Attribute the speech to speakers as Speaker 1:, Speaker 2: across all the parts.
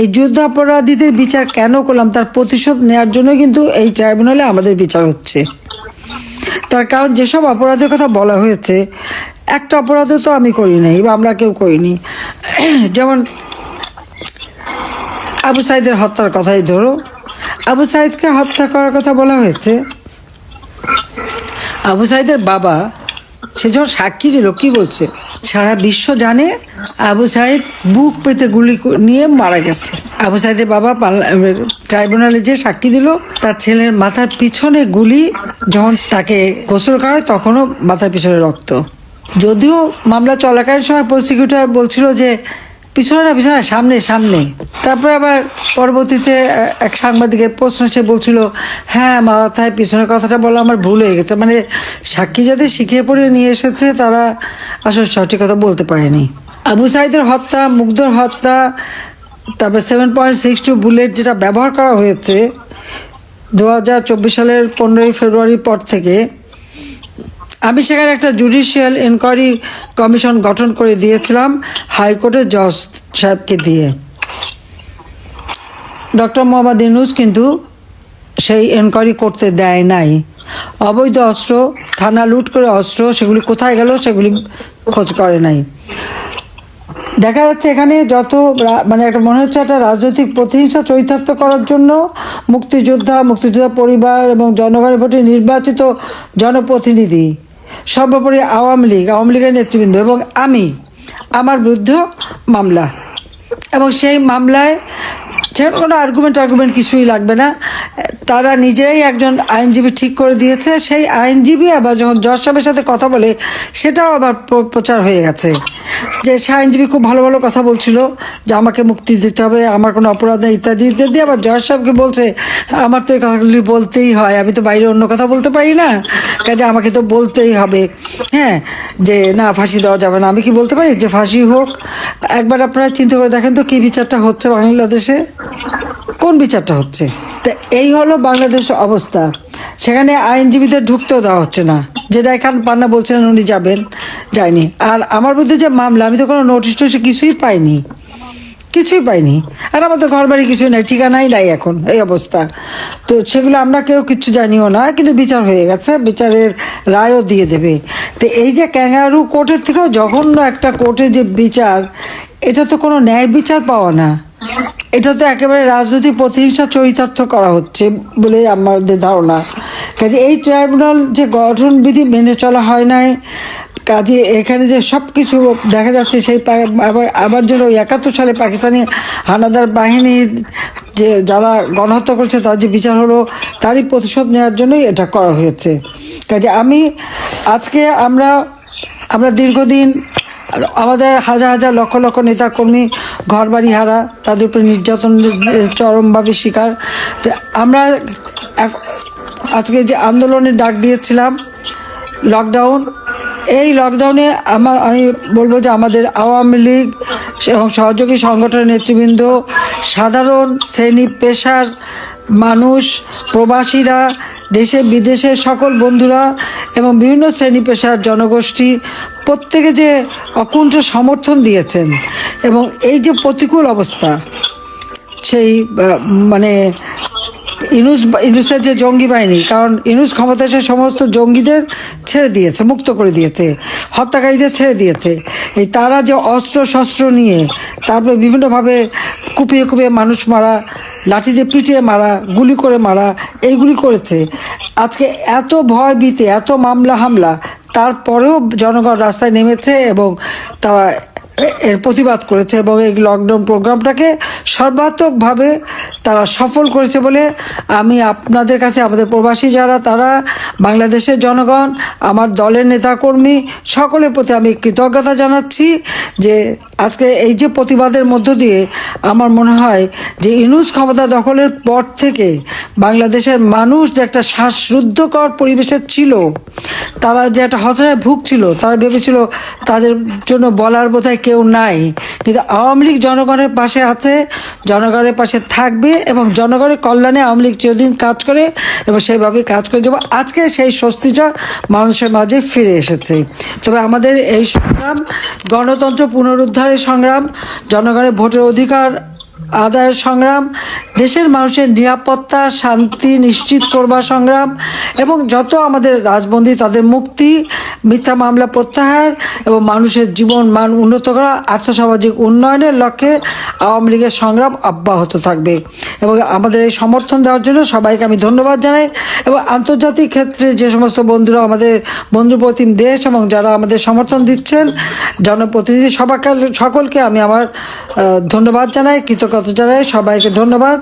Speaker 1: এই যুদ্ধাপরাধীদের বিচার কেন করলাম তার প্রতিশোধ নেওয়ার জন্য কিন্তু এই ট্রাইব্যুনালে আমাদের বিচার হচ্ছে। তার কারণ যেসব অপরাধের কথা বলা হয়েছে, একটা অপরাধও তো আমি করি নাই বা আমরা কেউ করিনি। যেমন আবু সাইদের হত্যার কথাই ধরো, আবু সাইদকে হত্যা করার কথা বলা হয়েছে। আবু সাইদের বাবা সে যখন সাক্ষী দিল কি বলছে, সারা বিশ্ব জানে আবু সাইদ বুক পেতে গুলি নিয়ে মারা গেছে। আবু সাইদের বাবা ট্রাইব্যুনালে যে সাক্ষী দিল, তার ছেলের মাথার পিছনে গুলি, যখন তাকে গোসল করায় তখনও মাথার পিছনে রক্ত। যদিও মামলা চলাকালীন সময় প্রসিকিউটর বলছিল যে পিছনে না পিছনে সামনে সামনে, তারপরে আবার পরবর্তীতে এক সাংবাদিকের প্রশ্ন সে বলছিল হ্যাঁ মাথায় পিছনের কথাটা বলা আমার ভুল হয়ে গেছে। মানে সাক্ষী যাদের শিখিয়ে পড়ে নিয়ে এসেছে তারা আসলে সঠিক কথা বলতে পারেনি। আবু সাইদের হত্যা, মুগ্ধর হত্যা, তারপরে 7.62 বুলেট যেটা ব্যবহার করা হয়েছে 2024 সালের 15ই ফেব্রুয়ারির পর থেকে, আমি সেখানে একটা জুডিশিয়াল এনকোয়ারি কমিশন গঠন করে দিয়েছিলাম হাইকোর্টের জজ সাহেবকে দিয়ে। ডক্টর মোহাম্মদ ইউনূস কিন্তু সেই এনকোয়ারি করতে দেয় নাই। অবৈধ অস্ত্র, থানা লুট করে অস্ত্র, সেগুলি কোথায় গেল সেগুলি খোঁজ করে নাই। দেখা যাচ্ছে এখানে যত মানে একটা মনে হচ্ছে একটা রাজনৈতিক প্রতিহিংসা চরিতার্থ করার জন্য মুক্তিযোদ্ধা পরিবার এবং জনগণের ভোটে নির্বাচিত জনপ্রতিনিধি, সর্বোপরি আওয়ামী লীগের নেতৃবৃন্দ এবং আমার বিরুদ্ধে মামলা, এবং সেই মামলায় কোনো আর্গুমেন্ট কিছুই লাগবে না। তারা নিজেই একজন আইনজীবী ঠিক করে দিয়েছে। সেই আইনজীবী আবার যখন জজ সাহেবের সাথে কথা বলে সেটাও আবার প্রচার হয়ে গেছে যে সে আইনজীবী খুব ভালো ভালো কথা বলছিল যে আমাকে মুক্তি দিতে হবে, আমার কোনো অপরাধ নেই ইত্যাদি ইত্যাদি। আবার জজ সাহেবকে বলছে আমার তো এই কথাগুলি বলতেই হয়, আমি তো বাইরে অন্য কথা বলতে পারি না, কাজে আমাকে তো বলতেই হবে হ্যাঁ যে না ফাঁসি দেওয়া যাবে না। আমি কি বলতে পারি যে ফাঁসি হোক? একবার আপনারা চিন্তা করে দেখেন তো কি বিচারটা হচ্ছে বাংলাদেশে, কোন বিচারটা হচ্ছে? তো এই হলো বাংলাদেশের অবস্থা। সেখানে আইনজীবীদের ঢুকতেও দেওয়া হচ্ছে না, যেটা এখান পান্না বলছেন উনি যাবেন, যায়নি। আর আমার বিরুদ্ধে যে মামলা, আমি তো কোনো নোটিশ কিছুই পাইনি, আর আমার তো ঘর বাড়ি কিছুই নাই, ঠিকানাই নাই এখন এই অবস্থা। তো সেগুলো আমরা কেউ কিচ্ছু জানিও না, কিন্তু বিচার হয়ে গেছে, বিচারের রায়ও দিয়ে দেবে। তো এই যে ক্যাঙ্গারু কোর্টের থেকেও জঘন্য একটা কোর্টের যে বিচার, এটা তো কোনো ন্যায় বিচার পাওয়া না, এটা তো একেবারে রাজনৈতিক প্রতিহিংসা চরিতার্থ করা হচ্ছে বলে আমাদের ধারণা। কাজে এই ট্রাইব্যুনাল যে গঠনবিধি মেনে চলা হয় নাই, কাজে এখানে যে সব কিছু দেখা যাচ্ছে সেই আবার যেন 71 সালে পাকিস্তানি হানাদার বাহিনীর যে যারা গণহত্যা করছে তার যে বিচার হলো, তারই প্রতিশোধ নেওয়ার জন্যই এটা করা হয়েছে। কাজে আজকে আমরা দীর্ঘদিন আমাদের হাজার হাজার লক্ষ লক্ষ নেতাকর্মী ঘর বাড়ি হারা, তাদের উপরে নির্যাতনের চরমভাবে শিকার। তো আমরা আজকে যে আন্দোলনের ডাক দিয়েছিলাম লকডাউন, এই লকডাউনে আমি বলবো যে আমাদের আওয়ামী লীগ এবং সহযোগী সংগঠনের নেতৃবৃন্দ, সাধারণ শ্রেণী পেশার মানুষ, প্রবাসীরা, দেশে বিদেশে সকল বন্ধুরা এবং বিভিন্ন শ্রেণী পেশার জনগোষ্ঠী প্রত্যেকে যে অকুণ্ঠ সমর্থন দিয়েছেন, এবং এই যে প্রতিকূল অবস্থা, সেই মানে ইউনূসের যে জঙ্গি বাহিনী, কারণ ইউনূস ক্ষমতা এসে সমস্ত জঙ্গিদের ছেড়ে দিয়েছে, মুক্ত করে দিয়েছে, হত্যাকারীদের ছেড়ে দিয়েছে। এই তারা যে অস্ত্র শস্ত্র নিয়ে তারপরে বিভিন্নভাবে কুপিয়ে মানুষ মারা, লাঠি দিয়ে পিটিয়ে মারা, গুলি করে মারা, এইগুলি করেছে। আজকে এত ভয় ভীতি, এত মামলা হামলা, তারপরেও জনগণ রাস্তায় নেমেছে এবং তারা এর প্রতিবাদ করেছে, এবং এই লকডাউন প্রোগ্রামটাকে সর্বাত্মকভাবে তারা সফল করেছে বলে আমি আপনাদের কাছে, আমাদের প্রবাসী যারা, তারা বাংলাদেশের জনগণ, আমার দলের নেতাকর্মী সকলের প্রতি আমি কৃতজ্ঞতা জানাচ্ছি যে আজকে এই যে প্রতিবাদের মধ্য দিয়ে আমার মনে হয় যে ইউনূস ক্ষমতা দখলের পর থেকে বাংলাদেশের মানুষ যে একটা শ্বাসরুদ্ধকর পরিবেশে ছিল, তারা যে একটা হতাশায় ভুগছিল, তারা ভেবেছিল তাদের জন্য বলার বোধহয় কেউ নাই, কিন্তু আওয়ামী লীগ জনগণের পাশে আছে, জনগণের পাশে থাকবে, এবং জনগণের কল্যাণে আওয়ামী লীগ চিরদিন কাজ করে এবং সেইভাবেই কাজ করে যাব। আজকে সেই স্বস্তিটা মানুষের মাঝে ফিরে এসেছে। তবে আমাদের এই সংগ্রাম গণতন্ত্র পুনরুদ্ধারের সংগ্রাম, জনগণের ভোটের অধিকার আদায়ের সংগ্রাম, দেশের মানুষের নিরাপত্তা শান্তি নিশ্চিত করবার সংগ্রাম এবং যত আমাদের রাজবন্দী তাদের মুক্তি, মিথ্যা মামলা প্রত্যাহার এবং মানুষের জীবন মান উন্নত করা, আর্থসামাজিক উন্নয়নের লক্ষ্যে আওয়ামী লীগের সংগ্রাম অব্যাহত থাকবে। এবং আমাদের এই সমর্থন দেওয়ার জন্য সবাইকে আমি ধন্যবাদ জানাই। এবং আন্তর্জাতিক ক্ষেত্রে যে সমস্ত বন্ধুরা আমাদের বন্ধুপ্রতিম দেশ এবং যারা আমাদের সমর্থন দিচ্ছেন, জনপ্রতিনিধি সকলকে আমি আমার ধন্যবাদ জানাই, কৃতজ্ঞতা জানাই, সবাইকে ধন্যবাদ।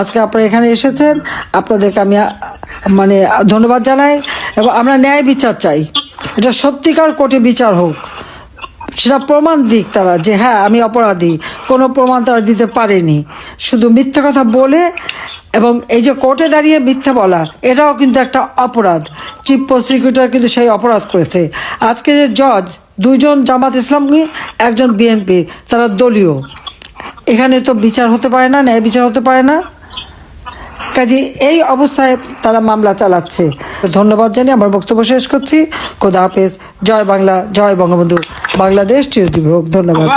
Speaker 1: আজকে আপনারা এখানে এসেছেন, আপনাদেরকে আমি ধন্যবাদ জানাই। এবং আমরা ন্যায় বিচার চাই, এটা সত্যিকার কোর্টে বিচার হোক, সেটা প্রমাণ দিক তারা যে হ্যাঁ আমি অপরাধী। কোনো প্রমাণ তারা দিতে পারেনি, শুধু মিথ্যা কথা বলে। এবং এই যে কোর্টে দাঁড়িয়ে মিথ্যা বলা, এটাও কিন্তু একটা অপরাধ। চিফ প্রসিকিউটর কিন্তু সেই অপরাধ করেছে। আজকে যে জজ, দুইজন জামাত ইসলামী, একজন বিএনপি, তারা দলীয়। এখানে তো বিচার হতে পারে না, ন্যায় বিচার হতে পারে না। কাজে এই অবস্থায় তারা মামলা চালাচ্ছে। ধন্যবাদ জানিয়ে আমার বক্তব্য শেষ করছি। খোদা হাফেজ। জয় বাংলা, জয় বঙ্গবন্ধু, বাংলাদেশ চিরজীবী হোক। ধন্যবাদ।